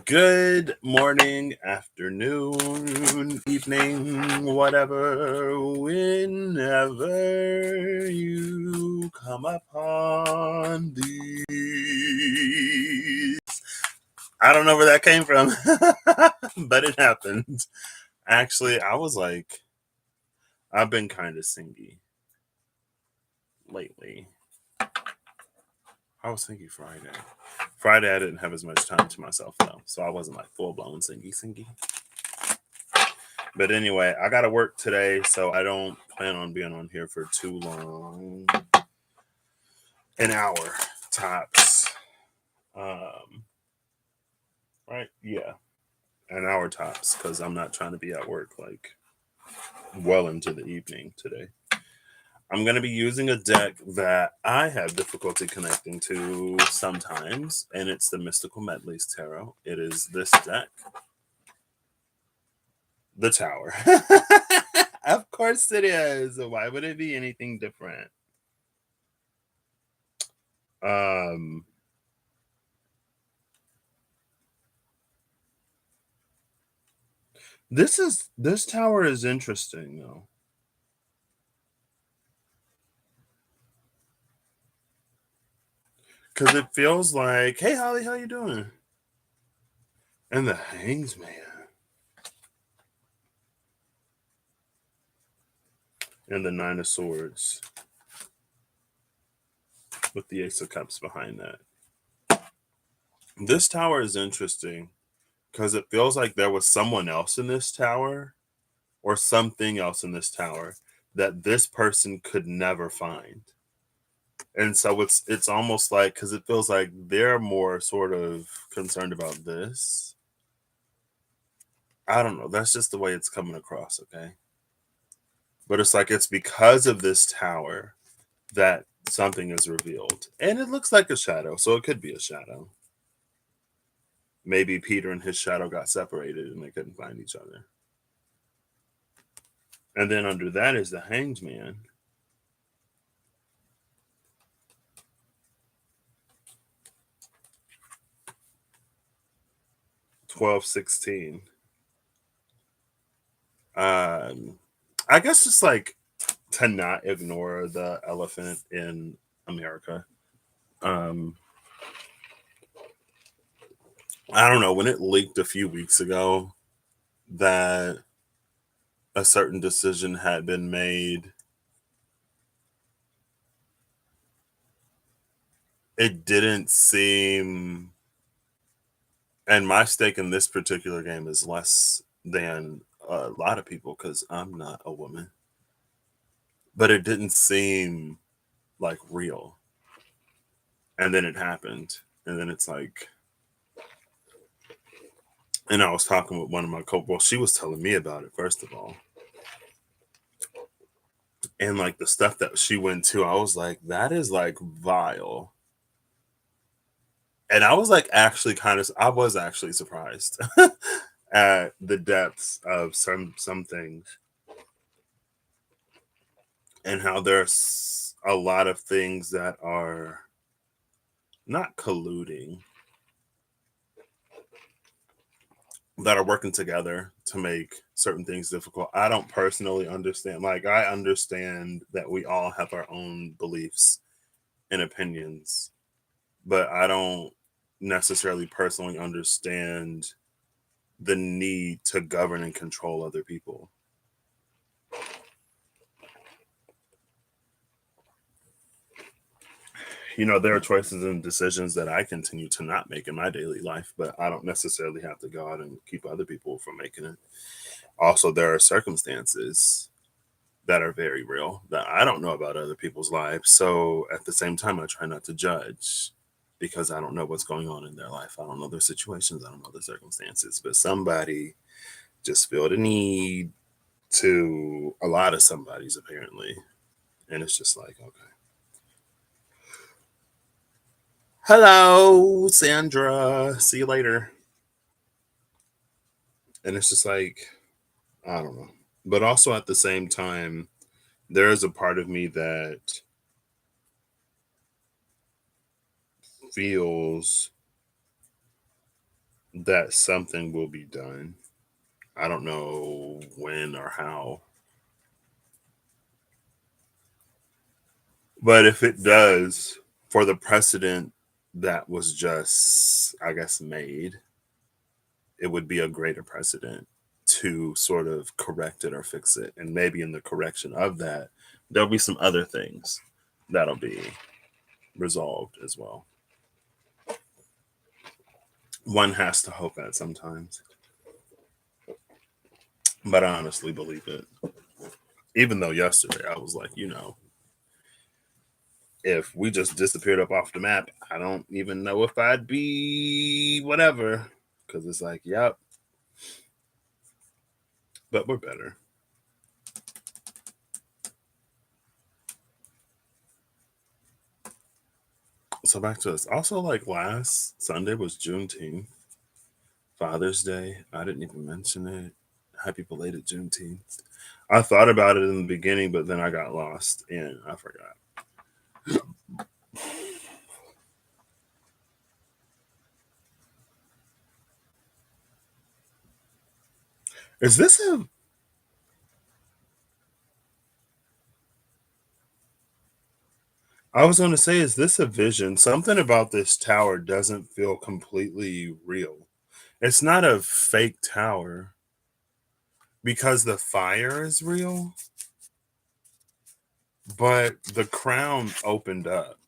Good morning, afternoon, evening, whatever, whenever you come upon these. I don't know where that came from, but it happened. Actually, I've been kind of singy lately. I was thinking Friday. Friday, I didn't have as much time to myself, though, so I wasn't like full blown singy. But anyway, I got to work today, so I don't plan on being on here for too long. An hour tops. Right? Yeah, an hour tops, because I'm not trying to be at work like well into the evening today. I'm going to be using a deck that I have difficulty connecting to sometimes, and it's the Mystical Medleys Tarot. It is this deck, the Tower. Of course it is. Why would it be anything different? This tower is interesting though. Cause it feels like, hey Holly, how you doing? And the Hanged Man. And the Nine of Swords. With the Ace of Cups behind that. This tower is interesting because it feels like there was someone else in this tower or something else in this tower that this person could never find. And so it's almost like, because it feels like they're more sort of concerned about this. I don't know. That's just the way it's coming across, okay? But it's like it's because of this tower that something is revealed. And it looks like a shadow, so it could be a shadow. Maybe Peter and his shadow got separated and they couldn't find each other. And then under that is the Hanged Man. $12.16. I guess just like to not ignore the elephant in America. I don't know, when it leaked a few weeks ago that a certain decision had been made, it didn't seem, and my stake in this particular game is less than a lot of people because I'm not a woman, but it didn't seem like real. And then it happened, and then it's like, and I was talking with one of my well, she was telling me about it first of all, and like the stuff that she went to, I was like, that is like vile. And I was like, I was actually surprised at the depths of some things, and how there's a lot of things that are not colluding, that are working together to make certain things difficult. I don't personally understand. Like, I understand that we all have our own beliefs and opinions, but I don't necessarily personally understand the need to govern and control other people. You know, there are choices and decisions that I continue to not make in my daily life, but I don't necessarily have to go out and keep other people from making it. Also, there are circumstances that are very real that I don't know about other people's lives. So at the same time, I try not to judge because I don't know what's going on in their life. I don't know their situations. I don't know their circumstances. But somebody just feel the need to, a lot of somebody's apparently. And it's just like, okay. Hello, Sandra. See you later. And it's just like, I don't know. But also at the same time, there is a part of me that feels that something will be done. I don't know when or how. But if it does, for the precedent that was just, I guess, made, it would be a greater precedent to sort of correct it or fix it. And maybe in the correction of that, there'll be some other things that'll be resolved as well. One has to hope that sometimes. But I honestly believe it. Even though yesterday I was like, if we just disappeared up off the map, I don't even know if I'd be whatever. Because it's like, yep. But we're better. So back to this. Also, like last Sunday was Juneteenth, Father's Day. I didn't even mention it. Happy belated Juneteenth. I thought about it in the beginning, but then I got lost and I forgot. Is this a I was going to say, is this a vision? Something about this tower doesn't feel completely real. It's not a fake tower because the fire is real, but the crown opened up.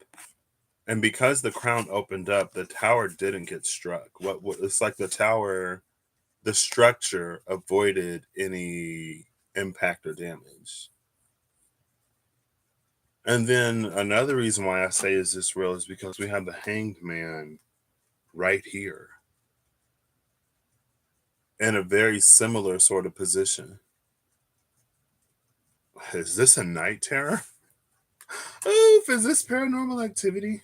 And because the crown opened up, the tower didn't get struck. What it's like the tower, the structure avoided any impact or damage. And then another reason why I say is this real is because we have the hanged man right here in a very similar sort of position. Is this a night terror? Oof, is this paranormal activity?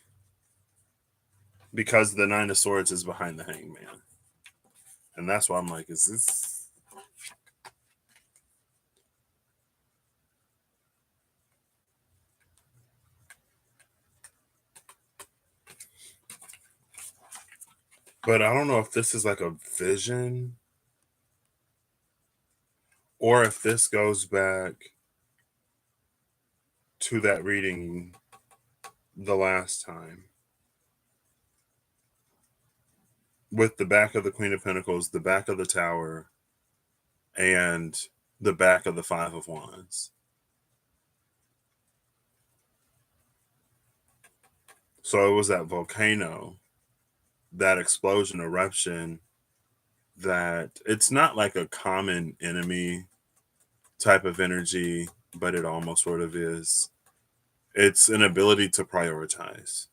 Because the Nine of Swords is behind the hangman. And that's why I'm like, is this. But I don't know if this is like a vision or if this goes back to that reading the last time with the back of the Queen of Pentacles, the back of the Tower, and the back of the Five of Wands. So it was that volcano, that explosion, eruption, that it's not like a common enemy type of energy, but it almost sort of is. It's an ability to prioritize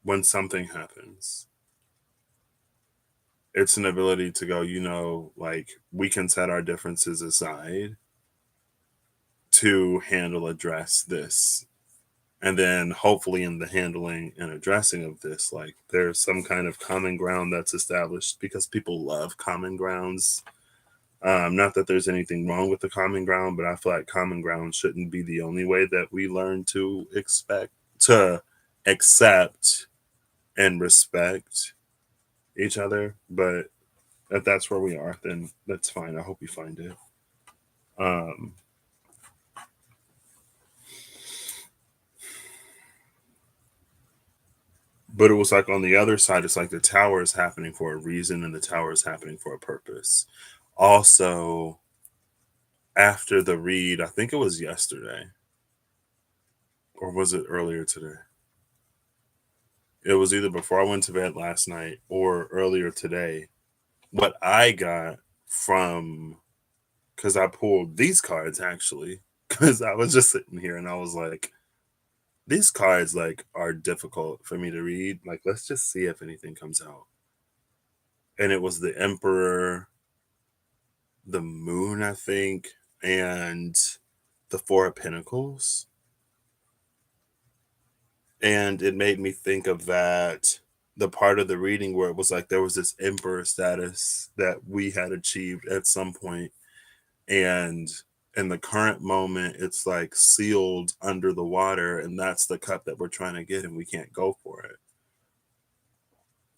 when something happens. It's an ability to go, like we can set our differences aside to address this. And then hopefully in the handling and addressing of this, like there's some kind of common ground that's established because people love common grounds. Not that there's anything wrong with the common ground, but I feel like common ground shouldn't be the only way that we learn to accept and respect each other. But if that's where we are, then that's fine. I hope you find it. Um, but it was like on the other side, it's like the tower is happening for a reason and the tower is happening for a purpose. Also, after the read, I think it was yesterday, or was it earlier today? It was either before I went to bed last night or earlier today. What I got from, because I pulled these cards actually, because I was just sitting here and I was like, these cards like are difficult for me to read. Like, let's just see if anything comes out. And it was the Emperor, the Moon, I think, and the Four of Pentacles. And it made me think of that, the part of the reading where it was like there was this emperor status that we had achieved at some point, and in the current moment it's like sealed under the water, and that's the cup that we're trying to get and we can't go for it.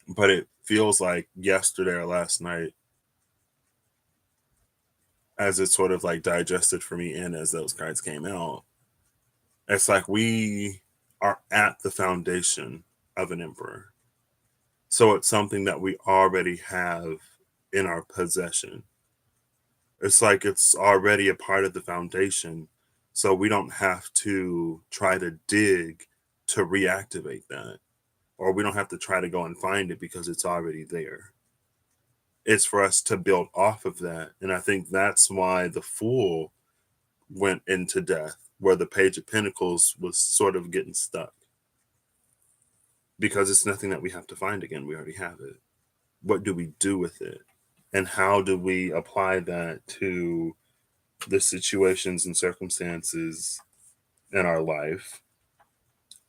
But it feels like yesterday or last night, as it sort of like digested for me and as those cards came out, it's like we are at the foundation of an emperor. So it's something that we already have in our possession. It's like it's already a part of the foundation. So we don't have to try to dig to reactivate that, or we don't have to try to go and find it because it's already there. It's for us to build off of that. And I think that's why the Fool went into death, where the Page of Pentacles was sort of getting stuck, because it's nothing that we have to find again. We already have it. What do we do with it? And how do we apply that to the situations and circumstances in our life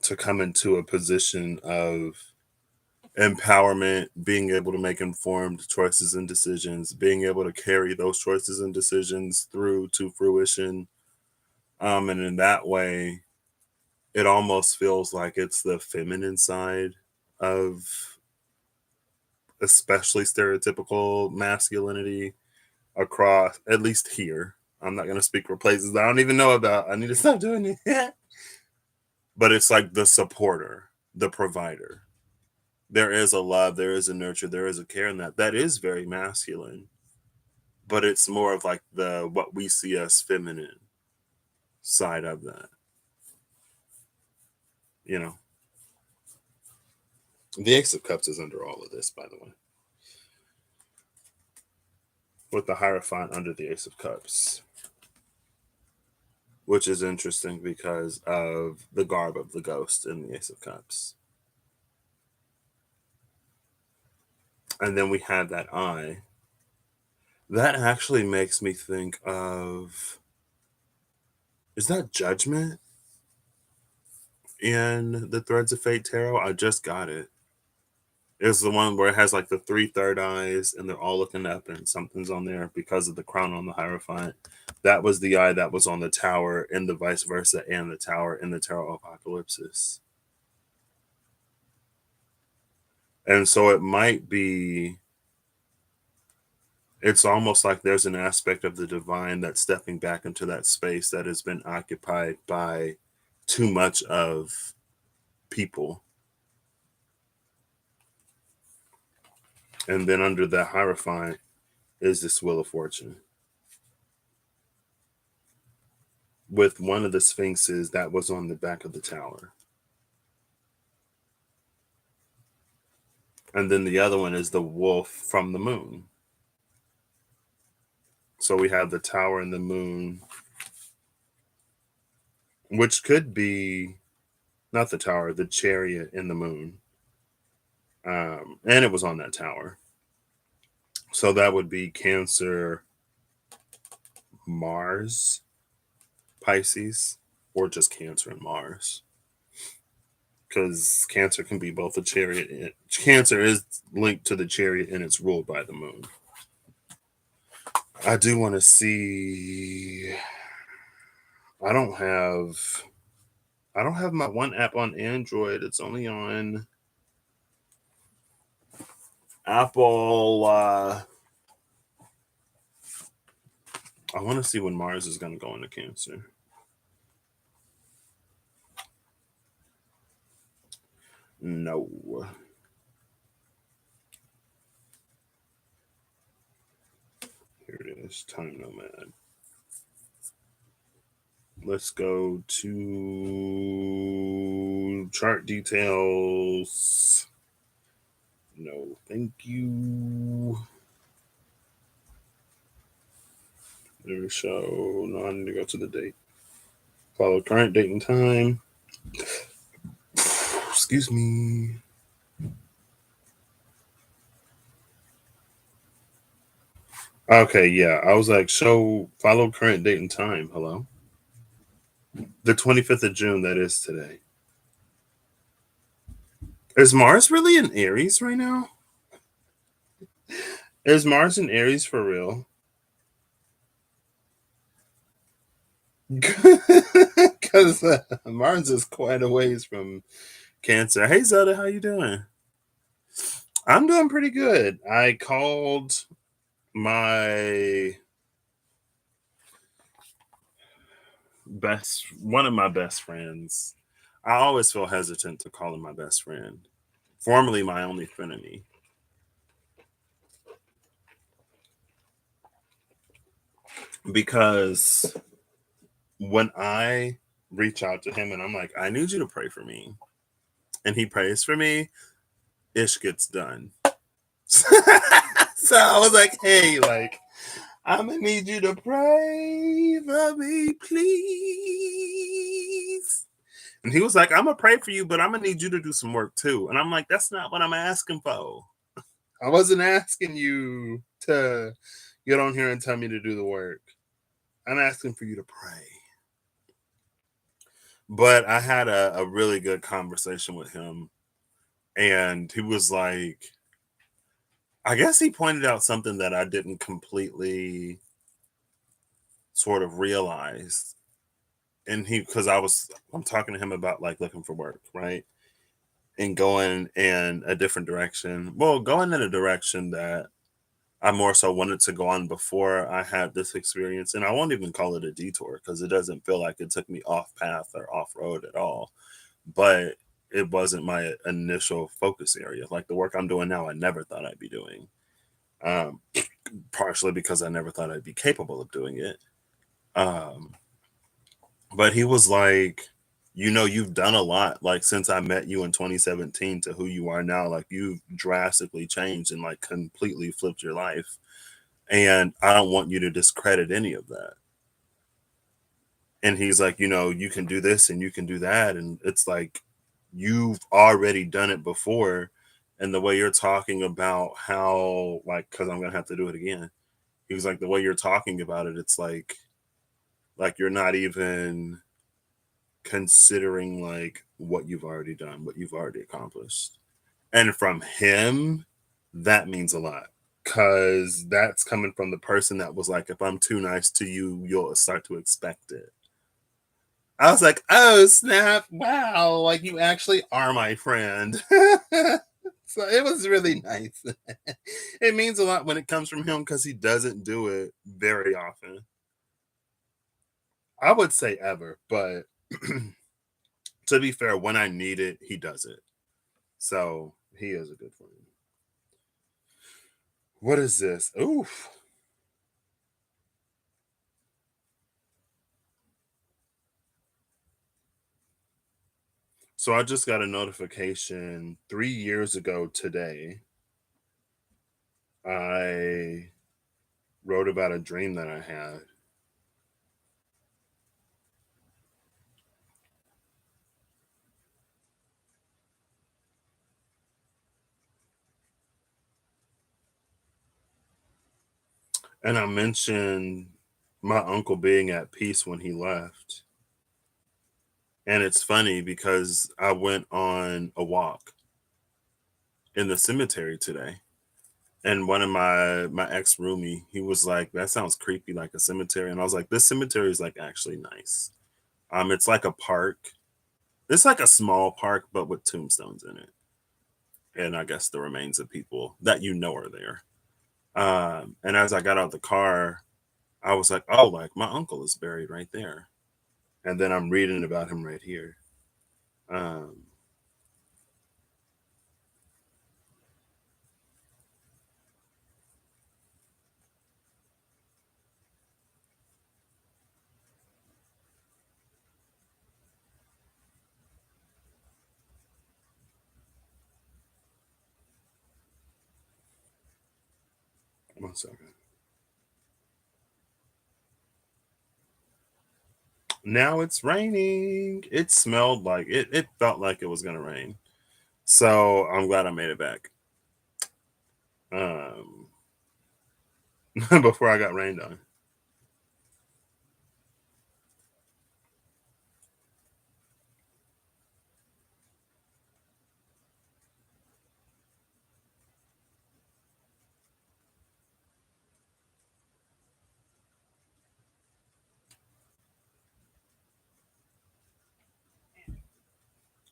to come into a position of empowerment, being able to make informed choices and decisions, being able to carry those choices and decisions through to fruition. And in that way, it almost feels like it's the feminine side of especially stereotypical masculinity across, at least here. I'm not going to speak for places I don't even know about. I need to stop doing it. But it's like the supporter, the provider. There is a love, there is a nurture, there is a care in that. That is very masculine, but it's more of like the what we see as feminine side of that. You know, the Ace of Cups is under all of this, by the way, with the Hierophant under the Ace of Cups, which is interesting because of the garb of the ghost in the Ace of Cups. And then we had that eye. That actually makes me think of, is that Judgment in the Threads of Fate Tarot? I just got it. It's the one where it has like the three third eyes and they're all looking up and something's on there because of the crown on the Hierophant. That was the eye that was on the tower and the vice versa, and the tower in the Tarot Apocalypsis. And so it might be, it's almost like there's an aspect of the divine that's stepping back into that space that has been occupied by too much of people. And then under the Hierophant is this Wheel of Fortune with one of the sphinxes that was on the back of the tower. And then the other one is the wolf from the moon. So we have the tower and the moon, which could be not the tower, the chariot in the moon. And it was on that tower. So that would be Cancer, Mars, Pisces, or just Cancer and Mars. Because Cancer can be both a chariot. Cancer is linked to the chariot and it's ruled by the moon. I do want to see. I don't have my one app on Android. It's only on Apple. I want to see when Mars is going to go into Cancer. No. Here it is. Time Nomad. Let's go to chart details. No, thank you. There show. No, I need to go to the date. Follow current date and time. Excuse me. Okay, yeah. I was like, show follow current date and time. Hello. The 25th of June, that is today. Is Mars really in Aries right now? Is Mars in Aries for real? Because Mars is quite a ways from Cancer. Hey Zelda, how you doing? I'm doing pretty good. I called my one of my best friends. I always feel hesitant to call him my best friend, formerly my only frenemy, because when I reach out to him and I'm like, I need you to pray for me, and he prays for me, ish gets done. So I was like, hey, like, I'm gonna need you to pray for me, please. And he was like, I'm gonna pray for you, but I'm gonna need you to do some work too. And I'm like, that's not what I'm asking for. I wasn't asking you to get on here and tell me to do the work. I'm asking for you to pray. But I had a really good conversation with him, and he was like, I guess he pointed out something that I didn't completely sort of realize. And because I'm talking to him about like looking for work, right? And going in a different direction. Well, going in a direction that I more so wanted to go on before I had this experience. And I won't even call it a detour because it doesn't feel like it took me off path or off road at all. But it wasn't my initial focus area. Like the work I'm doing now, I never thought I'd be doing. Um, Partially because I never thought I'd be capable of doing it. Um, but he was like, you've done a lot, like since I met you in 2017 to who you are now. Like you've drastically changed and like completely flipped your life. And I don't want you to discredit any of that. And he's like, you can do this and you can do that. And it's like, you've already done it before. And the way you're talking about how, like, because I'm going to have to do it again. He was like, the way you're talking about it, it's like you're not even considering like what you've already done, what you've already accomplished. And from him, that means a lot because that's coming from the person that was like, if I'm too nice to you, you'll start to expect it. I was like, oh, snap. Wow. Like, you actually are my friend. So it was really nice. It means a lot when it comes from him because he doesn't do it very often. I would say ever, but to be fair, when I need it, he does it. So he is a good friend. What is this? Oof. So I just got a notification 3 years ago today. I wrote about a dream that I had. And I mentioned my uncle being at peace when he left. And it's funny because I went on a walk in the cemetery today. And one of my ex roomie, he was like, "That sounds creepy, like a cemetery." And I was like, "This cemetery is like actually nice. It's like a park. It's like a small park, but with tombstones in it, and I guess the remains of people that are there." And as I got out of the car, I was like, "Oh, like my uncle is buried right there." And then I'm reading about him right here. Um, 1 second. Now it's raining. It smelled like it felt like it was gonna rain. So I'm glad I made it back. Um, before I got rained on.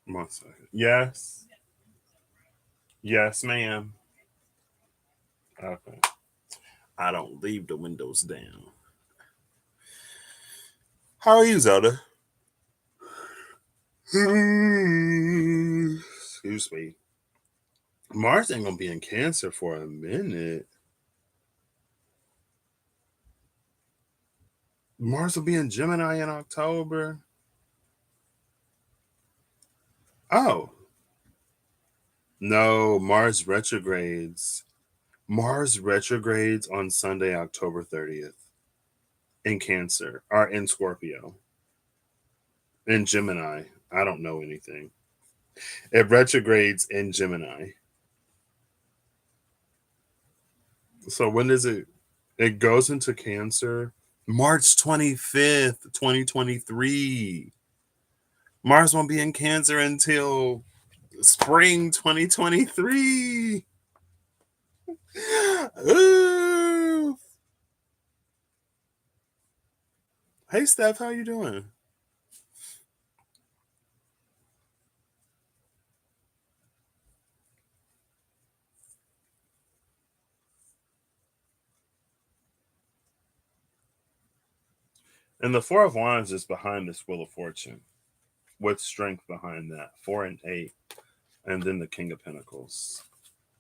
1 second. Yes. Yes, ma'am. Okay. I don't leave the windows down. How are you, Zelda? Excuse me. Mars ain't gonna be in Cancer for a minute. Mars will be in Gemini in October. Oh, no, Mars retrogrades. Mars retrogrades on Sunday, October 30th in Cancer, or in Scorpio. In Gemini. I don't know anything. It retrogrades in Gemini. So when does it? It goes into Cancer March 25th, 2023. Mars won't be in Cancer until spring 2023. Ooh. Hey, Steph, how you doing? And the Four of Wands is behind this Wheel of Fortune, with strength behind that. 4 and 8, and then the King of Pentacles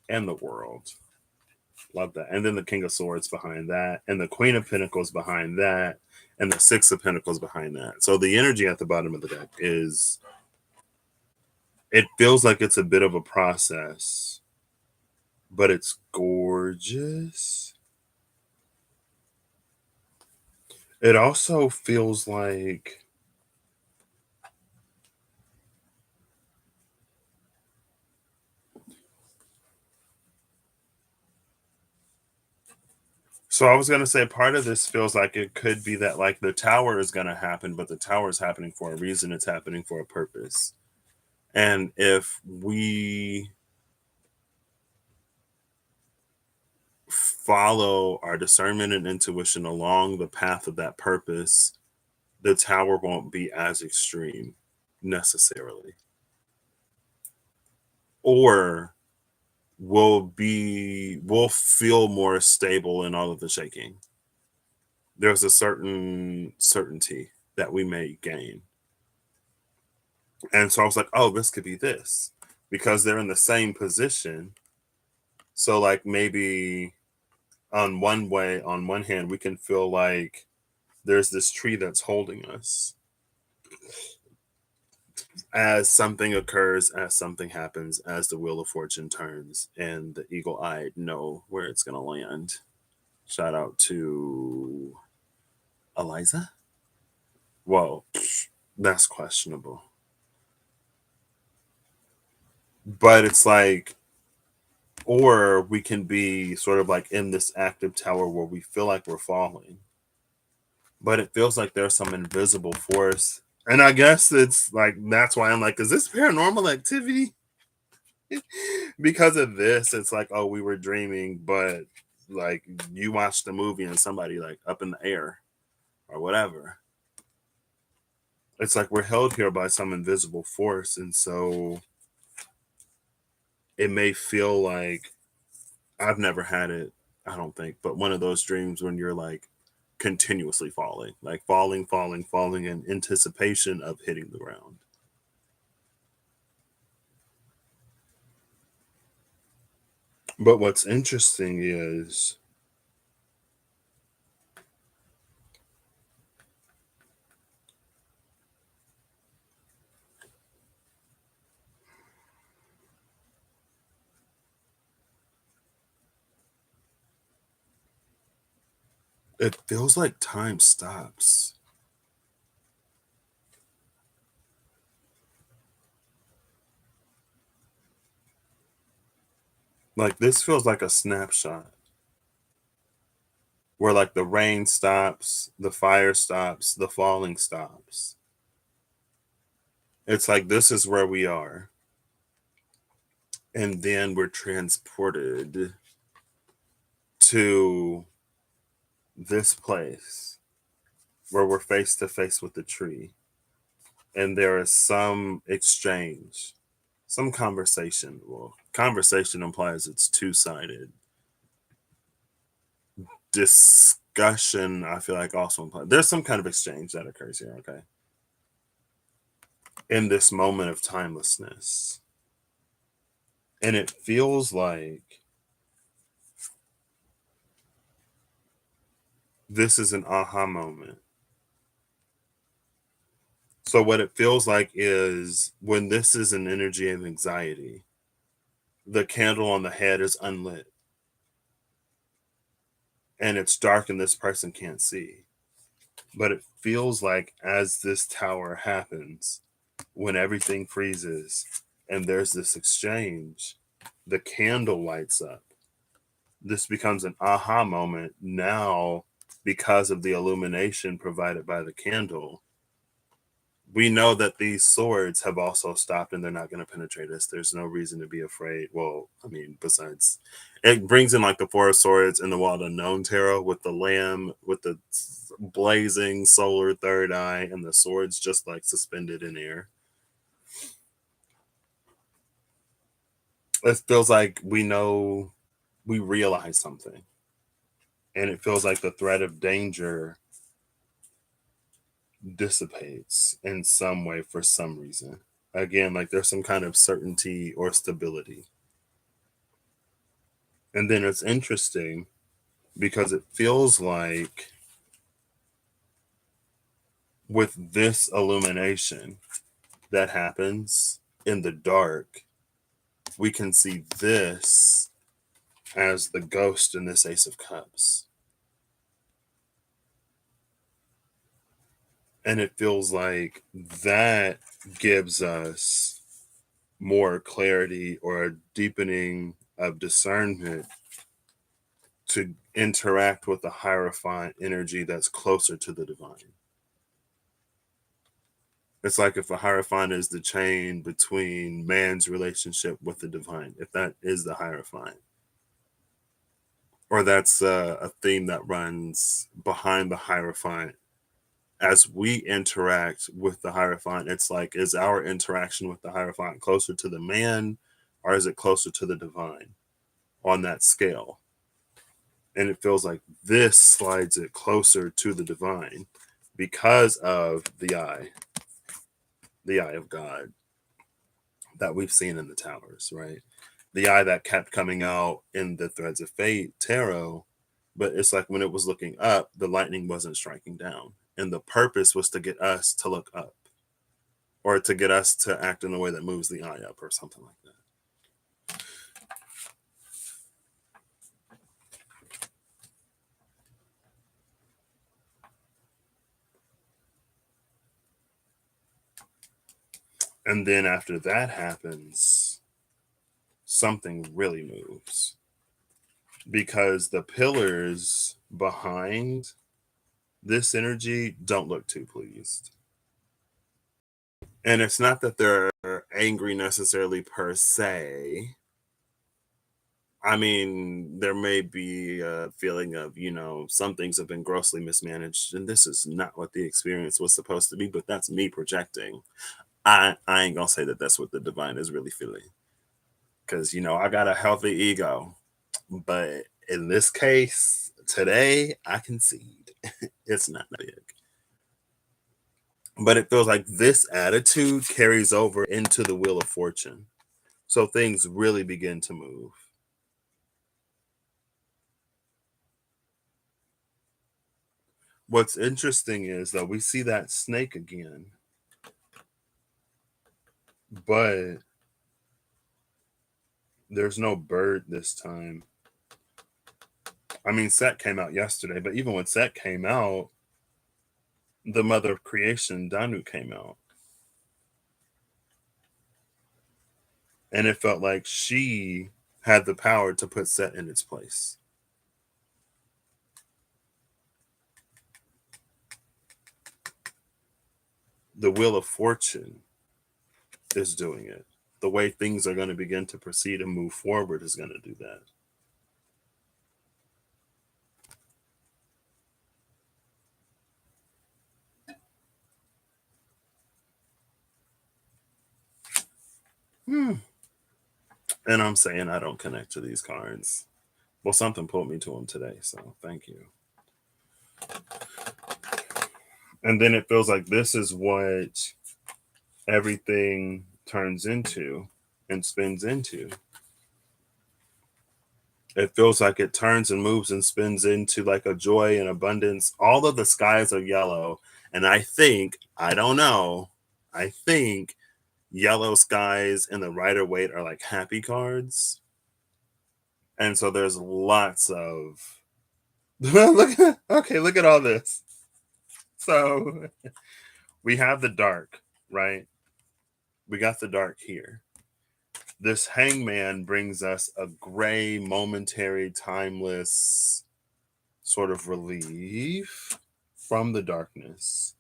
and the World. Love that. And then the King of Swords behind that, and the Queen of Pentacles behind that, and the Six of Pentacles behind that. So the energy at the bottom of the deck is, it feels like it's a bit of a process, but it's gorgeous. It also feels like, so I was going to say part of this feels like it could be that like the tower is going to happen, but the tower is happening for a reason. It's happening for a purpose. And if we follow our discernment and intuition along the path of that purpose, the tower won't be as extreme necessarily. Or we'll feel more stable in all of the shaking. There's a certain certainty that we may gain. And so I was like, oh, this could be this. Because they're in the same position. So like maybe on one hand, we can feel like there's this tree that's holding us. As something occurs, as something happens, as the Wheel of Fortune turns, and the eagle-eyed know where it's gonna land. Shout out to Eliza. Whoa, that's questionable. But it's like, or we can be sort of like in this active tower where we feel like we're falling, but it feels like there's some invisible force. And I guess it's like, that's why I'm like, is this paranormal activity? Because of this, it's like, oh, we were dreaming, but like you watched the movie and somebody like up in the air or whatever. It's like we're held here by some invisible force. And so it may feel like, I've never had it, I don't think, but one of those dreams when you're like continuously falling, like falling, falling, falling in anticipation of hitting the ground. But what's interesting is it feels like time stops. Like this feels like a snapshot where like the rain stops, the fire stops, the falling stops. It's like this is where we are. And then we're transported to this place where we're face to face with the tree. And there is some exchange, some conversation. Well, conversation implies it's two-sided. discussion, I feel like also there's some kind of exchange that occurs here, okay? In this moment of timelessness. And it feels like this is an aha moment. So, what it feels like is when this is an energy of anxiety, the candle on the head is unlit and it's dark and this person can't see. But it feels like as this tower happens, when everything freezes and there's this exchange, the candle lights up. This becomes an aha moment now because of the illumination provided by the candle. We know that these swords have also stopped and they're not going to penetrate us. There's no reason to be afraid. Well, I mean, besides, it brings in like the Four of Swords in the Wild Unknown tarot with the lamb, with the blazing solar third eye, and the swords just like suspended in air. It feels like we know, we realize something. And it feels like the threat of danger dissipates in some way for some reason. Again, like there's some kind of certainty or stability. And then it's interesting because it feels like with this illumination that happens in the dark, we can see this as the ghost in this Ace of Cups. And it feels like that gives us more clarity or a deepening of discernment to interact with the Hierophant energy that's closer to the divine. It's like if a Hierophant is the chain between man's relationship with the divine, if that is the Hierophant, or that's a theme that runs behind the Hierophant. As we interact with the Hierophant, it's like, is our interaction with the Hierophant closer to the man or is it closer to the divine on that scale? And it feels like this slides it closer to the divine because of the eye of God that we've seen in the towers, right? The eye that kept coming out in the Threads of Fate tarot, but it's like when it was looking up, the lightning wasn't striking down. And the purpose was to get us to look up or to get us to act in a way that moves the eye up or something like that. And then after that happens, something really moves because the pillars behind this energy don't look too pleased. And it's not that they're angry necessarily per se. I mean, there may be a feeling of, some things have been grossly mismanaged, and this is not what the experience was supposed to be, but that's me projecting. I ain't gonna say that that's what the divine is really feeling. Because, I got a healthy ego. But in this case, today, I concede. It's not big. But it feels like this attitude carries over into the Wheel of Fortune. So things really begin to move. What's interesting is that we see that snake again, but there's no bird this time. I mean, Set came out yesterday, but even when Set came out, the mother of creation, Danu, came out. And it felt like she had the power to put Set in its place. The Wheel of Fortune is doing it. The way things are going to begin to proceed and move forward is going to do that. And I'm saying I don't connect to these cards. Well, something pulled me to him today, so thank you. And then it feels like this is what everything turns into and spins into. It feels like it turns and moves and spins into like a joy and abundance. All of the skies are yellow. And I don't know, I think yellow skies and the Rider Waite are like happy cards. And so there's lots of look at all this. So we have the dark, right? We got the dark here. This hangman brings us a gray, momentary, timeless sort of relief from the darkness.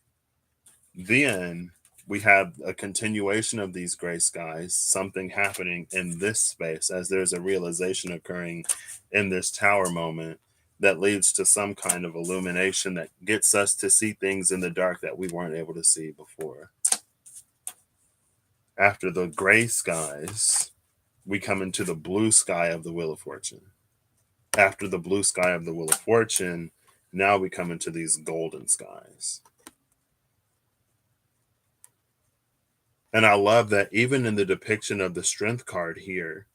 Then we have a continuation of these gray skies, something happening in this space as there's a realization occurring in this tower moment that leads to some kind of illumination that gets us to see things in the dark that we weren't able to see before. After the gray skies, we come into the blue sky of the Wheel of Fortune. After the blue sky of the Wheel of Fortune, now we come into these golden skies. And I love that even in the depiction of the strength card here,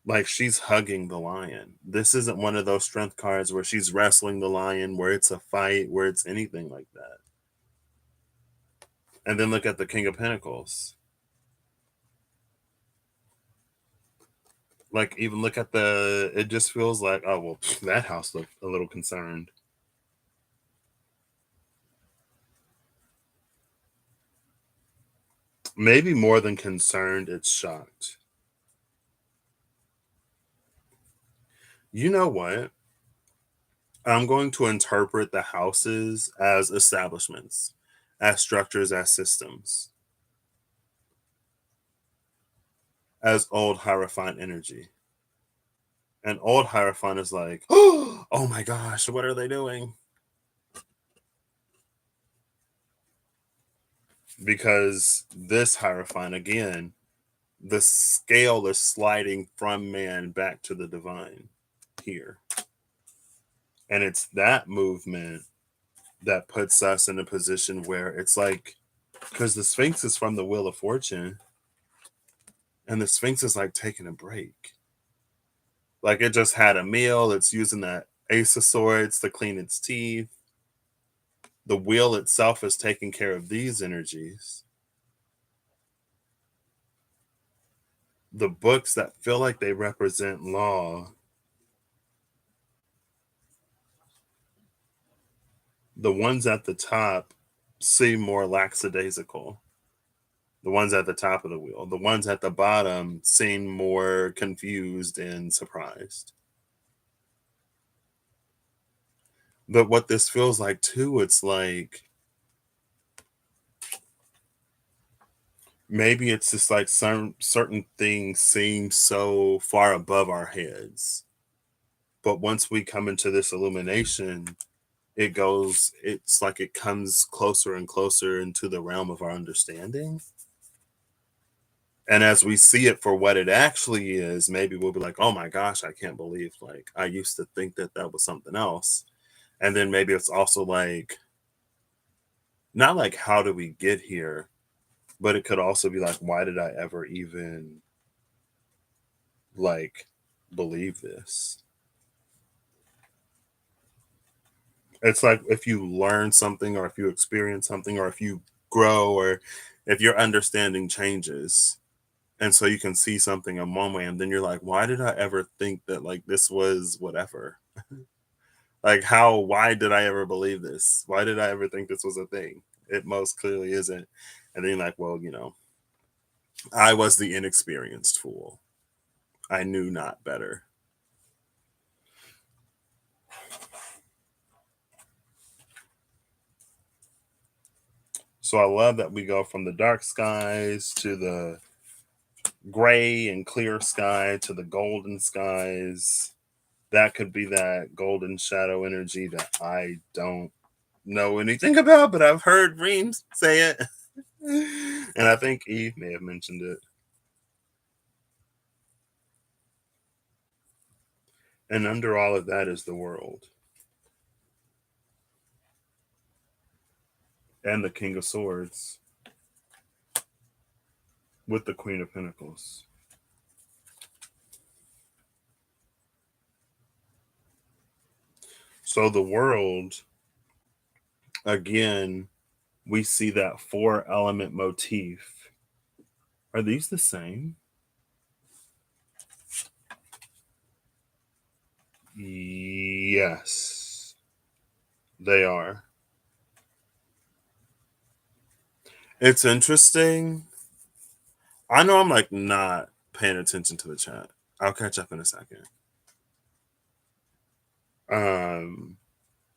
like she's hugging the lion. This isn't one of those strength cards where she's wrestling the lion, where it's a fight, where it's anything like that. And then look at the King of Pentacles. Like, even look at it just feels like, oh, well, that house looked a little concerned. Maybe more than concerned, it's shocked. You know what? I'm going to interpret the houses as establishments, as structures, as systems, as old Hierophant energy. And old Hierophant is like, oh my gosh, what are they doing? Because this Hierophant, again, the scale is sliding from man back to the divine here. And it's that movement that puts us in a position where it's like, because the Sphinx is from the Wheel of Fortune, and the Sphinx is like taking a break. Like it just had a meal, it's using that Ace of Swords to clean its teeth. The wheel itself is taking care of these energies. The books that feel like they represent law, the ones at the top seem more lackadaisical. The ones at the top of the wheel, the ones at the bottom seem more confused and surprised. But what this feels like too, it's like maybe it's just like some certain things seem so far above our heads. But once we come into this illumination, it's like it comes closer and closer into the realm of our understanding. And as we see it for what it actually is, maybe we'll be like, oh my gosh, I can't believe, like, I used to think that that was something else. And then maybe it's also like, not like, how do we get here? But it could also be like, why did I ever even like believe this? It's like if you learn something or if you experience something or if you grow or if your understanding changes, and so you can see something in one way and then you're like, why did I ever think that like this was whatever? Like, why did I ever believe this? Why did I ever think this was a thing? It most clearly isn't. And then you're like, well, I was the inexperienced fool. I knew not better. So I love that we go from the dark skies to the gray and clear sky to the golden skies. That could be that golden shadow energy that I don't know anything about, but I've heard Reams say it. And I think Eve may have mentioned it. And under all of that is the world and the King of Swords with the Queen of Pentacles. So the world, again, we see that four element motif. Are these the same? Yes, they are. It's interesting. I know I'm like not paying attention to the chat. I'll catch up in a second. Um,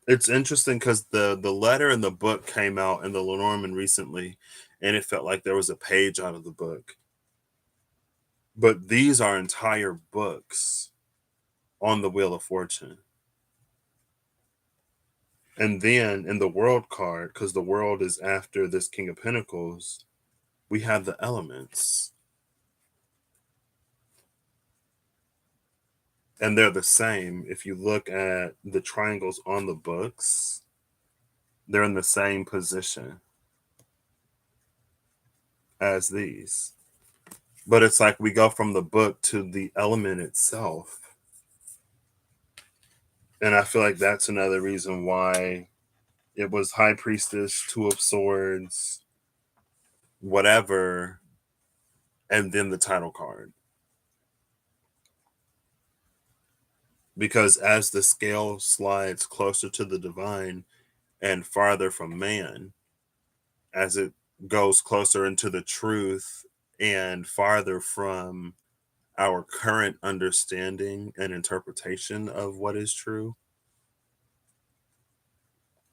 it's interesting because the letter and the book came out in the Lenormand recently, and it felt like there was a page out of the book. But these are entire books on the Wheel of Fortune. And then in the world card, because the world is after this King of Pentacles, we have the elements. And they're the same. If you look at the triangles on the books, they're in the same position as these. But it's like we go from the book to the element itself. And I feel like that's another reason why it was High Priestess, Two of Swords, whatever, and then the title card. Because as the scale slides closer to the divine and farther from man, as it goes closer into the truth and farther from our current understanding and interpretation of what is true,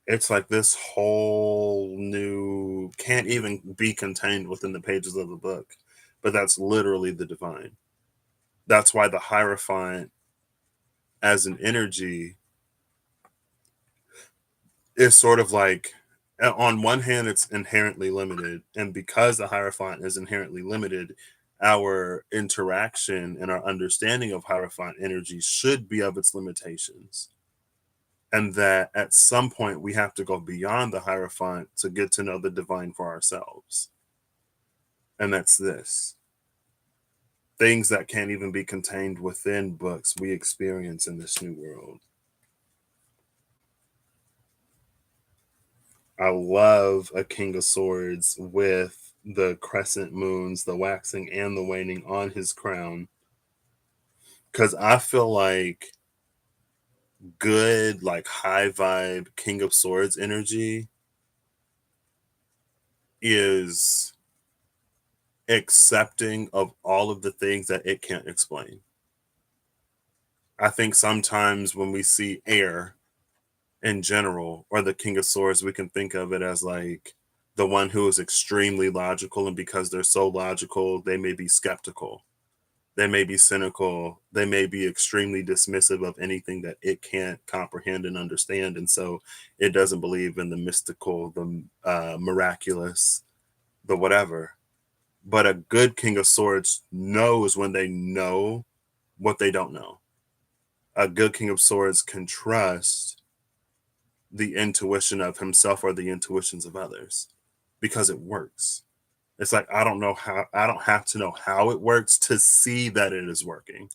it's like this whole new can't even be contained within the pages of the book, but that's literally the divine. That's why the Hierophant as an energy is sort of like, on one hand it's inherently limited, and because the Hierophant is inherently limited, our interaction and our understanding of Hierophant energy should be of its limitations, and that at some point we have to go beyond the Hierophant to get to know the divine for ourselves. And that's this: things that can't even be contained within books we experience in this new world. I love a King of Swords with the crescent moons, the waxing and the waning on his crown. Because I feel like good, like high vibe King of Swords energy is accepting of all of the things that it can't explain. I think sometimes when we see air in general or the King of Swords, we can think of it as like the one who is extremely logical, and because they're so logical, they may be skeptical. They may be cynical. They may be extremely dismissive of anything that it can't comprehend and understand. And so it doesn't believe in the mystical, the miraculous, the whatever. But a good King of Swords knows when they know what they don't know. A good King of Swords can trust the intuition of himself or the intuitions of others because it works. It's like, I don't have to know how it works to see that it is working.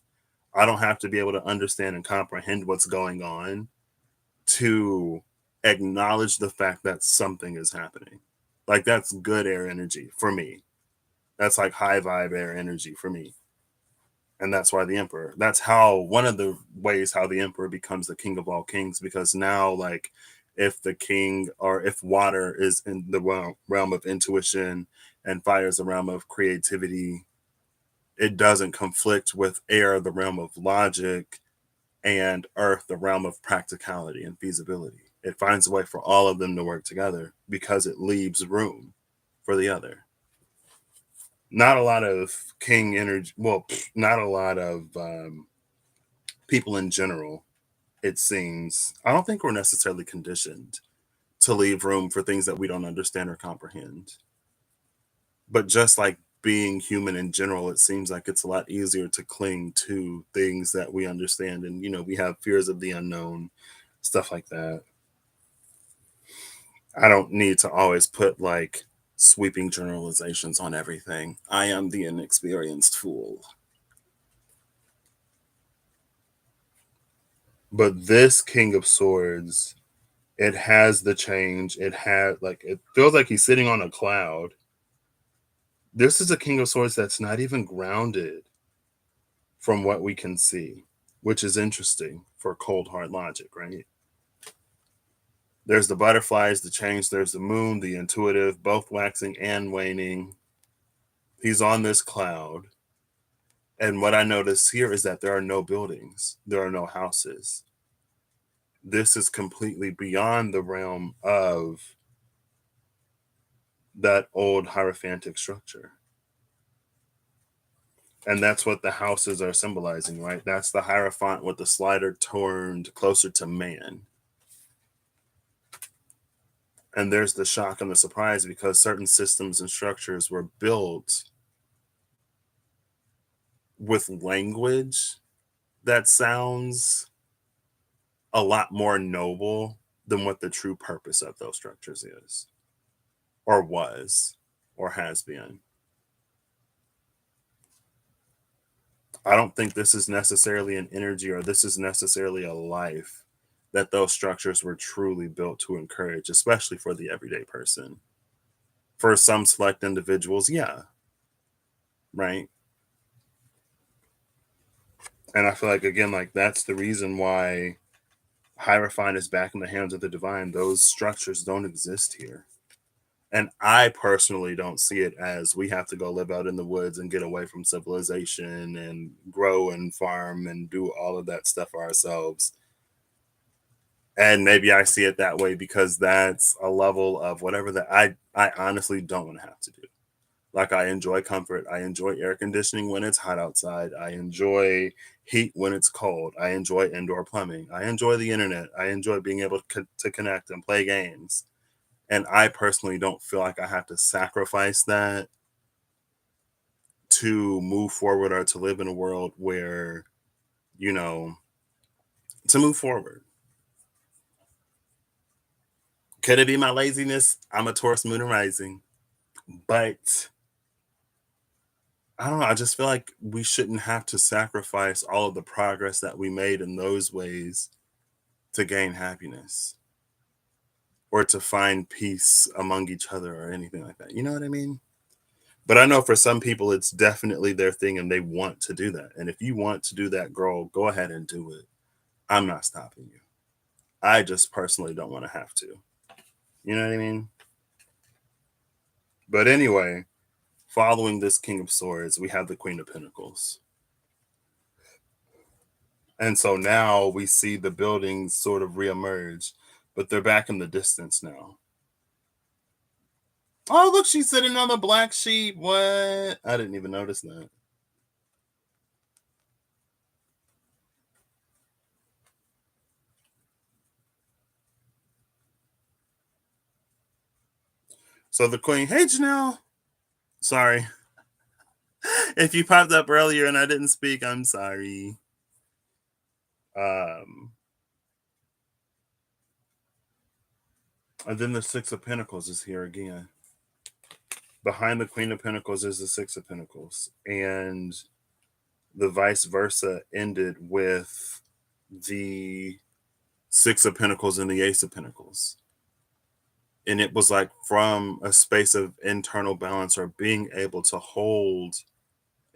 I don't have to be able to understand and comprehend what's going on to acknowledge the fact that something is happening. Like, that's good air energy for me. That's like high vibe air energy for me. And that's why the Emperor. That's how one of the ways how the Emperor becomes the king of all kings, because now, like, if the king or if water is in the realm of intuition and fire is the realm of creativity, it doesn't conflict with air, the realm of logic, and earth, the realm of practicality and feasibility. It finds a way for all of them to work together because it leaves room for the other. Not a lot of king energy, well, not a lot of people in general, it seems. I don't think we're necessarily conditioned to leave room for things that we don't understand or comprehend. But just like being human in general, it seems like it's a lot easier to cling to things that we understand. And, we have fears of the unknown, stuff like that. I don't need to always put like sweeping generalizations on everything. I am the inexperienced fool. But this King of Swords, it has the change. It feels like he's sitting on a cloud. This is a King of Swords that's not even grounded from what we can see, which is interesting for cold hard logic, right? There's the butterflies, the change, there's the moon, the intuitive, both waxing and waning. He's on this cloud. And what I notice here is that there are no buildings, there are no houses. This is completely beyond the realm of that old hierophantic structure. And that's what the houses are symbolizing, right? That's the hierophant with the slider turned closer to man. And there's the shock and the surprise because certain systems and structures were built with language that sounds a lot more noble than what the true purpose of those structures is, or was, or has been. I don't think this is necessarily an energy or this is necessarily a life that those structures were truly built to encourage, especially for the everyday person. For some select individuals, yeah, right? And I feel like, again, like that's the reason why Hierophant is back in the hands of the divine. Those structures don't exist here. And I personally don't see it as we have to go live out in the woods and get away from civilization and grow and farm and do all of that stuff ourselves. And maybe I see it that way because that's a level of whatever that I honestly don't want to have to do. Like I enjoy comfort. I enjoy air conditioning when it's hot outside. I enjoy heat when it's cold. I enjoy indoor plumbing. I enjoy the internet. I enjoy being able to connect and play games. And I personally don't feel like I have to sacrifice that to move forward or to live in a world where, you know, to move forward. Could it be my laziness? I'm a Taurus moon and rising. But I don't know. I just feel like we shouldn't have to sacrifice all of the progress that we made in those ways to gain happiness or to find peace among each other or anything like that. You know what I mean? But I know for some people, it's definitely their thing and they want to do that. And if you want to do that, girl, go ahead and do it. I'm not stopping you. I just personally don't want to have to. You know what I mean? But anyway, following this King of Swords, we have the Queen of Pentacles. And so now we see the buildings sort of reemerge, but they're back in the distance now. Oh, look, she's sitting on the black sheep. What? I didn't even notice that. So the queen, hey, Janelle. Sorry. If you popped up earlier and I didn't speak, I'm sorry. Um, and then the Six of Pentacles is here again. Behind the Queen of Pentacles is the Six of Pentacles. And the vice versa ended with the Six of Pentacles and the Ace of Pentacles. And it was like from a space of internal balance or being able to hold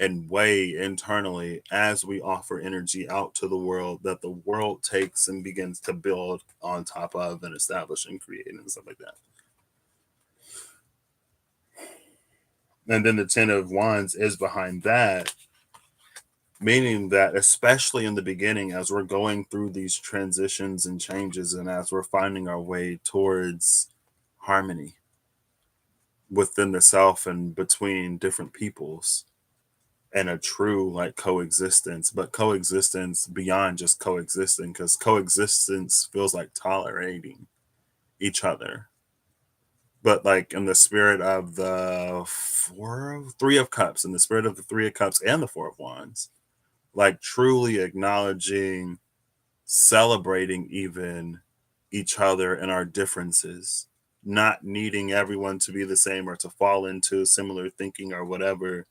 and weigh internally as we offer energy out to the world that the world takes and begins to build on top of and establish and create and stuff like that. And then the Ten of Wands is behind that, meaning that especially in the beginning, as we're going through these transitions and changes and as we're finding our way towards harmony within the self and between different peoples and a true like coexistence, but coexistence beyond just coexisting, because coexistence feels like tolerating each other But like in the spirit of the three of cups, in the spirit of the three of cups and the four of wands, like truly acknowledging, celebrating even each other and our differences, not needing everyone to be the same or to fall into similar thinking or whatever,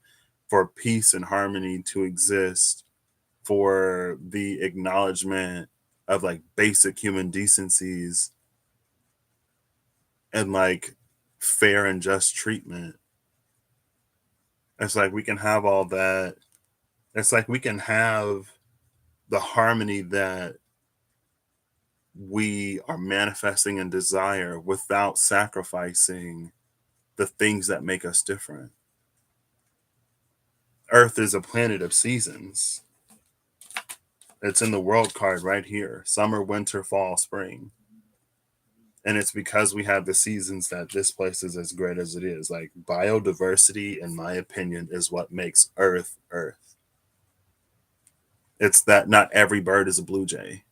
for peace and harmony to exist, for the acknowledgement of like basic human decencies and like fair and just treatment. It's like we can have all that. It's like we can have the harmony that we are manifesting and desire without sacrificing the things that make us different. Earth is a planet of seasons. It's in the world card right here: summer, winter, fall, spring. And it's because we have the seasons that this place is as great as it is. Like biodiversity, in my opinion, is what makes Earth Earth. It's that not every bird is a blue jay,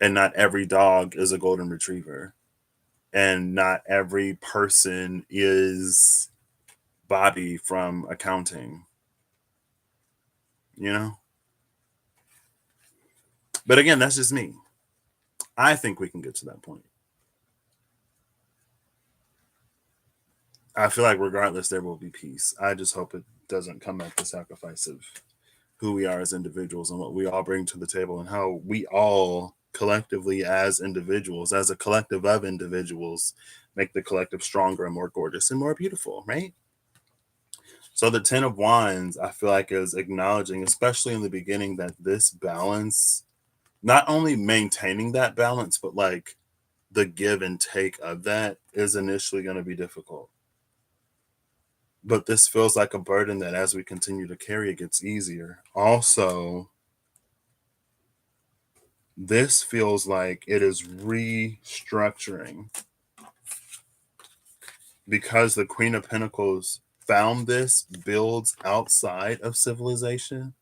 and not every dog is a golden retriever, and not every person is Bobby from accounting, you know? But again, that's just me. I think we can get to that point. I feel like regardless, there will be peace. I just hope it doesn't come at the sacrifice of who we are as individuals and what we all bring to the table and how we all collectively as individuals, as a collective of individuals, make the collective stronger and more gorgeous and more beautiful, right? So the 10 of Wands, I feel like, is acknowledging, especially in the beginning, that this balance, not only maintaining that balance, but like the give and take of that is initially going to be difficult. But this feels like a burden that as we continue to carry, it gets easier. Also, this feels like it is restructuring because the Queen of Pentacles found this builds outside of civilization.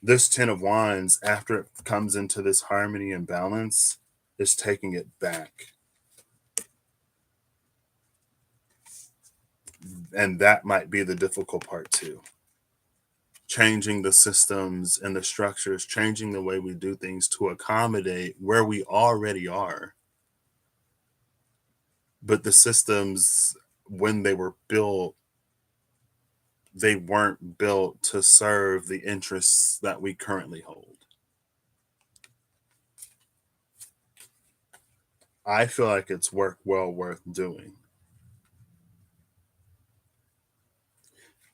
This 10 of Wands, after it comes into this harmony and balance, is taking it back. And that might be the difficult part too. Changing the systems and the structures, changing the way we do things to accommodate where we already are. But the systems, when they were built, they weren't built to serve the interests that we currently hold. I feel like it's work well worth doing.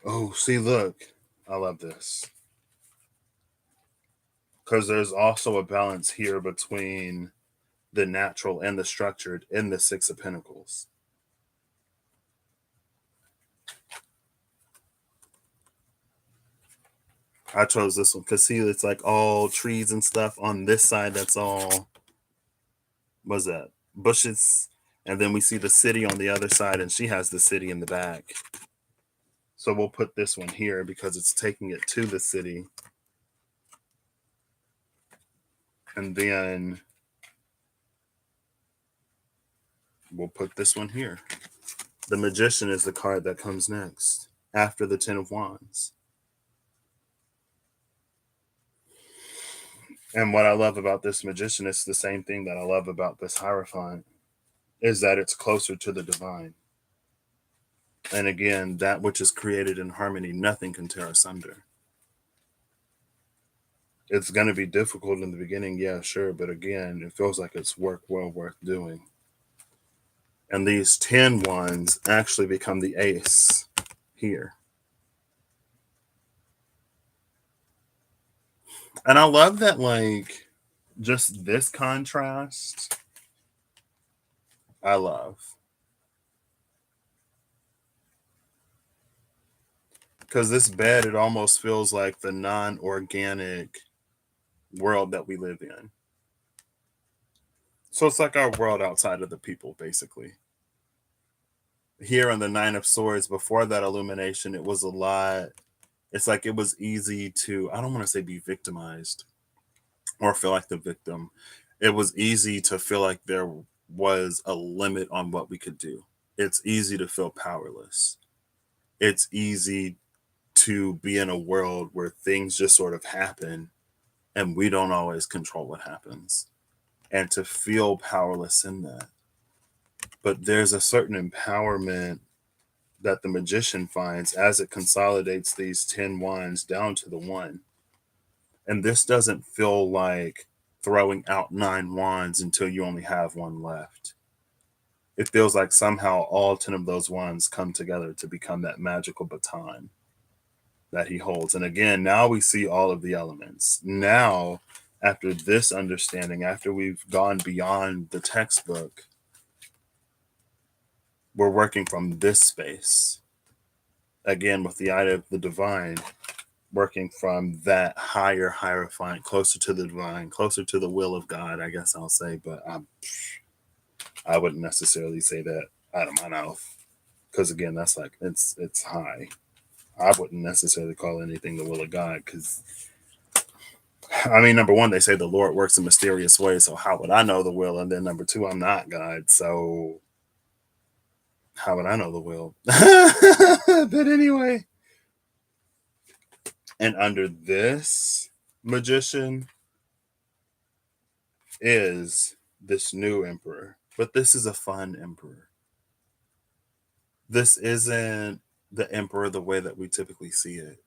Oh, see, look, I love this. Because there's also a balance here between the natural and the structured in the Six of Pentacles. I chose this one because see, it's like all trees and stuff on this side. That's all, what's that? Bushes. And then we see the city on the other side, and she has the city in the back. So we'll put this one here because it's taking it to the city. And then we'll put this one here. The Magician is the card that comes next after the 10 of Wands. And what I love about this Magician is the same thing that I love about this Hierophant, is that it's closer to the divine. And again, that which is created in harmony, nothing can tear asunder. It's going to be difficult in the beginning, yeah, sure. But again, it feels like it's work well worth doing. And these 10 ones actually become the ace here. And I love that, like, just this contrast, I love. Because this bed, it almost feels like the non-organic world that we live in. So it's like our world outside of the people, basically. Here on the Nine of Swords, before that illumination, it was a lot. It's like it was easy to, I don't want to say be victimized or feel like the victim. It was easy to feel like there was a limit on what we could do. It's easy to feel powerless. It's easy to be in a world where things just sort of happen and we don't always control what happens, and to feel powerless in that. But there's a certain empowerment that the magician finds as it consolidates these 10 wands down to the one. And this doesn't feel like throwing out 9 wands until you only have one left. It feels like somehow all 10 of those wands come together to become that magical baton that he holds. And again, now we see all of the elements. Now, after this understanding, after we've gone beyond the textbook, we're working from this space. Again, with the eye of the divine, working from that higher hierophant, closer to the divine, closer to the will of God, I guess I'll say. But I wouldn't necessarily say that out of my mouth, because again, that's like it's high. I wouldn't necessarily call anything the will of God, because I mean, number one, they say the Lord works in mysterious ways, so how would I know the will? And then number two, I'm not God, so how would I know the will? But anyway, and under this magician is this new emperor, but this is a fun emperor. This isn't the emperor the way that we typically see it.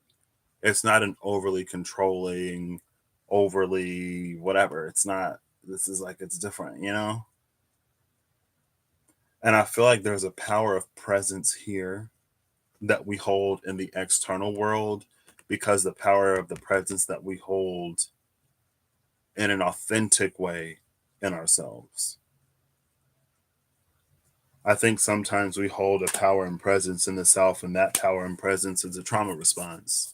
It's not an overly controlling, overly whatever. It's not. This is like, it's different, you know? And I feel like there's a power of presence here that we hold in the external world, because the power of the presence that we hold in an authentic way in ourselves. I think sometimes we hold a power and presence in the self, and that power and presence is a trauma response,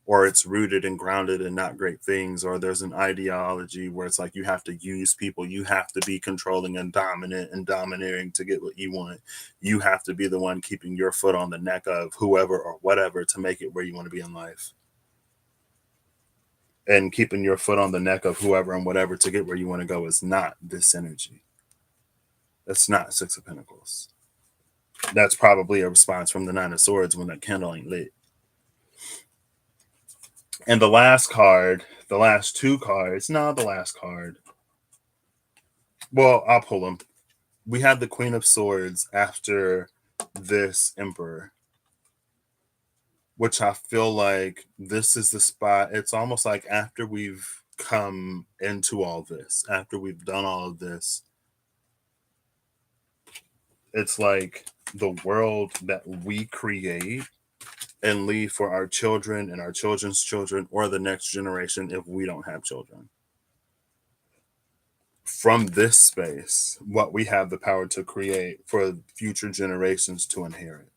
or it's rooted and grounded in not great things, or there's an ideology where it's like you have to use people, you have to be controlling and dominant and domineering to get what you want. You have to be the one keeping your foot on the neck of whoever or whatever to make it where you want to be in life. And keeping your foot on the neck of whoever and whatever to get where you want to go is not this energy. That's not Six of Pentacles. That's probably a response from the Nine of Swords when that candle ain't lit. And the last card, the last two cards, no, the last card. Well, I'll pull them. We had the Queen of Swords after this Emperor, which I feel like this is the spot. It's almost like after we've come into all this, after we've done all of this, it's like the world that we create and leave for our children and our children's children or the next generation if we don't have children. From this space, what we have the power to create for future generations to inherit.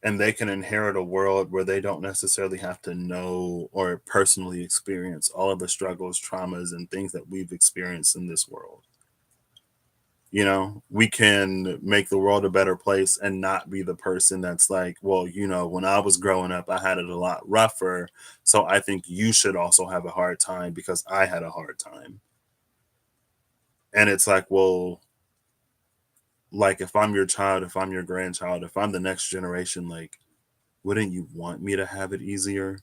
And they can inherit a world where they don't necessarily have to know or personally experience all of the struggles, traumas, and things that we've experienced in this world. You know, we can make the world a better place and not be the person that's like, well, you know, when I was growing up, I had it a lot rougher. So I think you should also have a hard time because I had a hard time. And it's like, well, like if I'm your child, if I'm your grandchild, if I'm the next generation, like, wouldn't you want me to have it easier?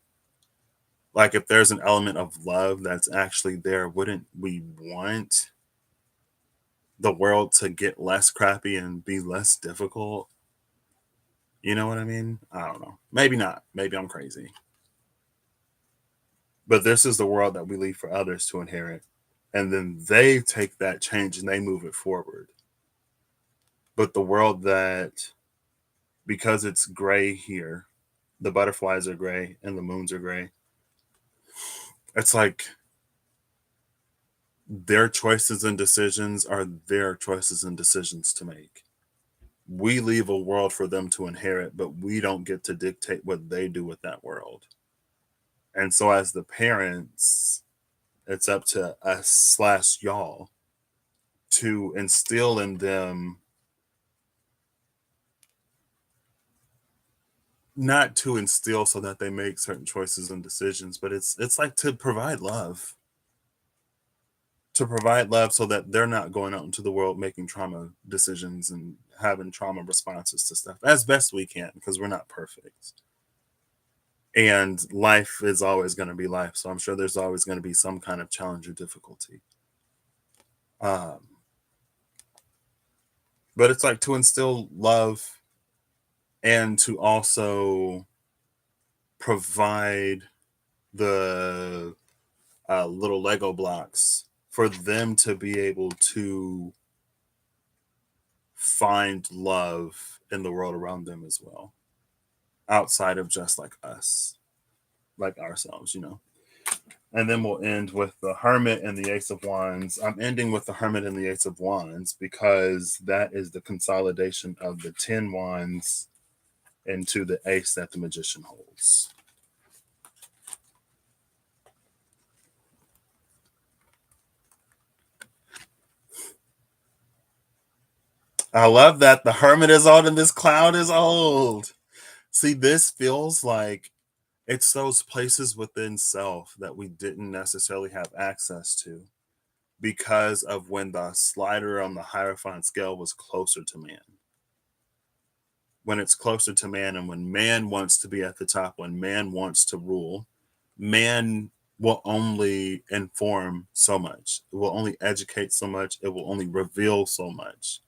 Like if there's an element of love that's actually there, wouldn't we want the world to get less crappy and be less difficult? You know what I mean? I don't know. Maybe not. Maybe I'm crazy. But this is the world that we leave for others to inherit. And then they take that change and they move it forward. But the world that, because it's gray here, the butterflies are gray and the moons are gray. It's like their choices and decisions are their choices and decisions to make. We leave a world for them to inherit, but we don't get to dictate what they do with that world. And so, as the parents, it's up to us slash y'all to instill in them, not to instill so that they make certain choices and decisions, but it's like to provide love. to provide love so that they're not going out into the world making trauma decisions and having trauma responses to stuff as best we can, because we're not perfect. And life is always going to be life. So I'm sure there's always going to be some kind of challenge or difficulty. Um, but it's like to instill love and to also provide the little Lego blocks for them to be able to find love in the world around them as well, outside of just like us, like ourselves, you know. And then we'll end with the Hermit and the Ace of Wands. I'm ending with the Hermit and the Ace of Wands because that is the consolidation of the 10 Wands into the Ace that the Magician holds. I love that the Hermit is old and this cloud is old. See, this feels like it's those places within self that we didn't necessarily have access to because of when the slider on the Hierophant scale was closer to man. When it's closer to man and when man wants to be at the top, when man wants to rule, man will only inform so much. It will only educate so much. It will only reveal so much.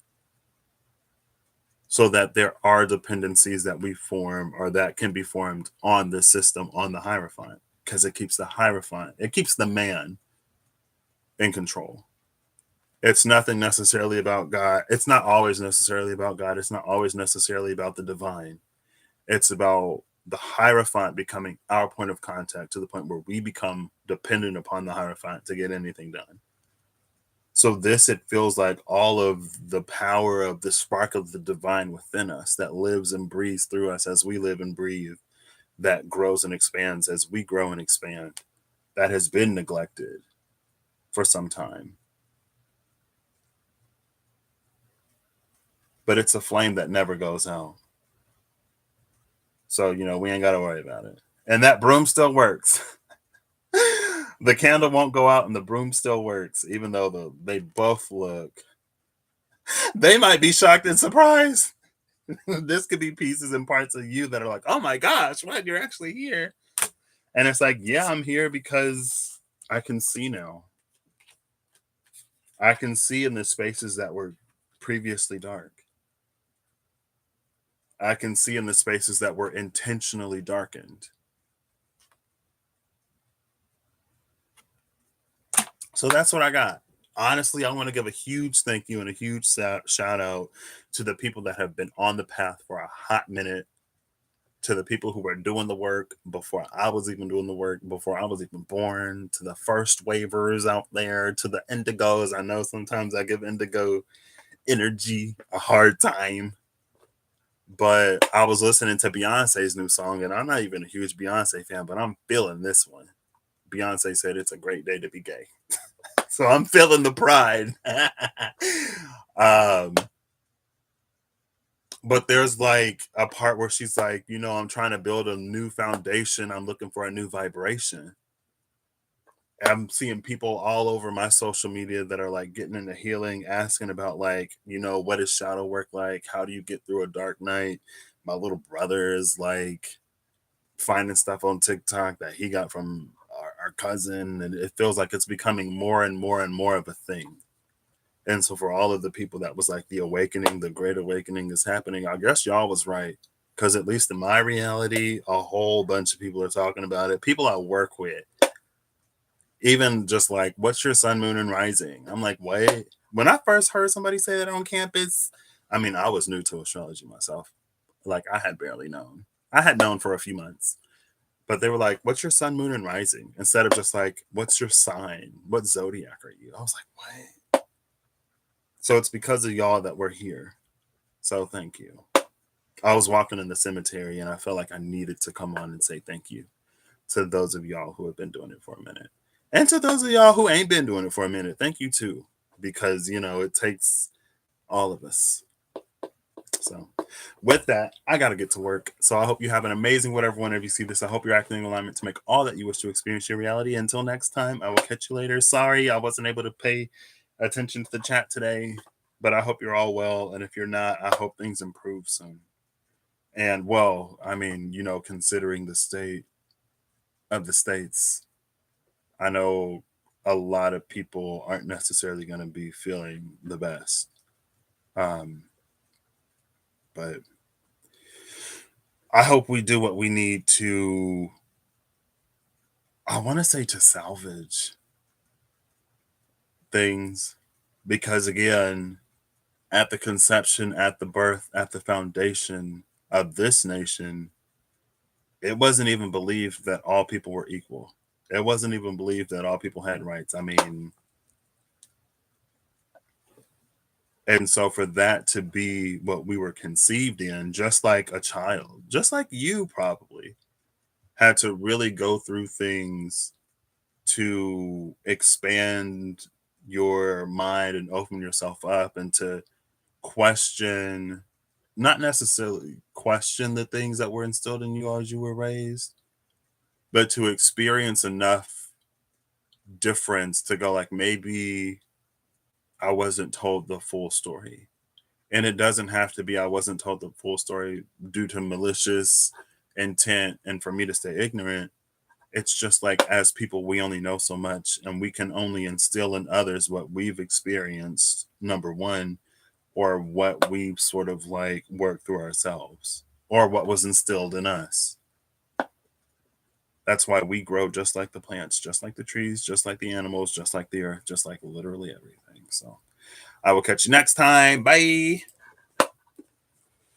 So that there are dependencies that we form or that can be formed on the system, on the Hierophant, because it keeps the Hierophant, it keeps the man in control. It's nothing necessarily about God. It's not always necessarily about God. It's not always necessarily about the divine. It's about the Hierophant becoming our point of contact to the point where we become dependent upon the Hierophant to get anything done. So this, it feels like all of the power of the spark of the divine within us that lives and breathes through us as we live and breathe, that grows and expands as we grow and expand, that has been neglected for some time. But it's a flame that never goes out. So, you know, we ain't got to worry about it. And that broom still works. The candle won't go out and the broom still works, even though they both look. They might be shocked and surprised. This could be pieces and parts of you that are like, oh my gosh, what? You're actually here. And it's like, yeah, I'm here because I can see now. I can see in the spaces that were previously dark. I can see in the spaces that were intentionally darkened. So that's what I got. Honestly, I want to give a huge thank you and a huge shout out to the people that have been on the path for a hot minute, to the people who were doing the work before I was even doing the work, before I was even born, to the first wavers out there, to the indigos. I know sometimes I give indigo energy a hard time, but I was listening to Beyonce's new song, and I'm not even a huge Beyonce fan, but I'm feeling this one. Beyonce said it's a great day to be gay. So I'm feeling the pride. um, but there's like a part where she's like, you know, I'm trying to build a new foundation. I'm looking for a new vibration. I'm seeing people all over my social media that are like getting into healing, asking about like, you know, what is shadow work like? How do you get through a dark night? My little brother is like finding stuff on TikTok that he got from our cousin, and it feels like it's becoming more and more and more of a thing. And so for all of the people that was like the awakening, the great awakening is happening, I guess y'all was right. Because at least in my reality, a whole bunch of people are talking about it. People I work with, even just like, what's your sun, moon, and rising? I'm like, wait. When I first heard somebody say that on campus, I mean, I was new to astrology myself. Like, I had barely known. I had known for a few months. But they were like, what's your sun, moon, and rising? Instead of just like, what's your sign? What zodiac are you? I was like, what? So it's because of y'all that we're here. So thank you. I was walking in the cemetery and I felt like I needed to come on and say thank you to those of y'all who have been doing it for a minute. And to those of y'all who ain't been doing it for a minute, thank you too. Because, you know, it takes all of us. So with that, I got to get to work. So I hope you have an amazing whatever whenever you see this. I hope you're acting in alignment to make all that you wish to experience your reality. Until next time, I will catch you later. Sorry, I wasn't able to pay attention to the chat today, but I hope you're all well. And if you're not, I hope things improve soon. And well, I mean, considering the state of the states, I know a lot of people aren't necessarily going to be feeling the best. But I hope we do what we need to, I want to say, to salvage things, because again, at the conception, at the birth, at the foundation of this nation, it wasn't even believed that all people were equal. It wasn't even believed that all people had rights. I mean, and so for that to be what we were conceived in, just like a child, just like you probably had to really go through things to expand your mind and open yourself up and to question, not necessarily question the things that were instilled in you as you were raised, but to experience enough difference to go like, maybe I wasn't told the full story. And it doesn't have to be I wasn't told the full story due to malicious intent and for me to stay ignorant. It's just like, as people, we only know so much, and we can only instill in others what we've experienced, number one, or what we've sort of like worked through ourselves, or what was instilled in us. That's why we grow just like the plants, just like the trees, just like the animals, just like the earth, just like literally everything. So I will catch you next time. Bye.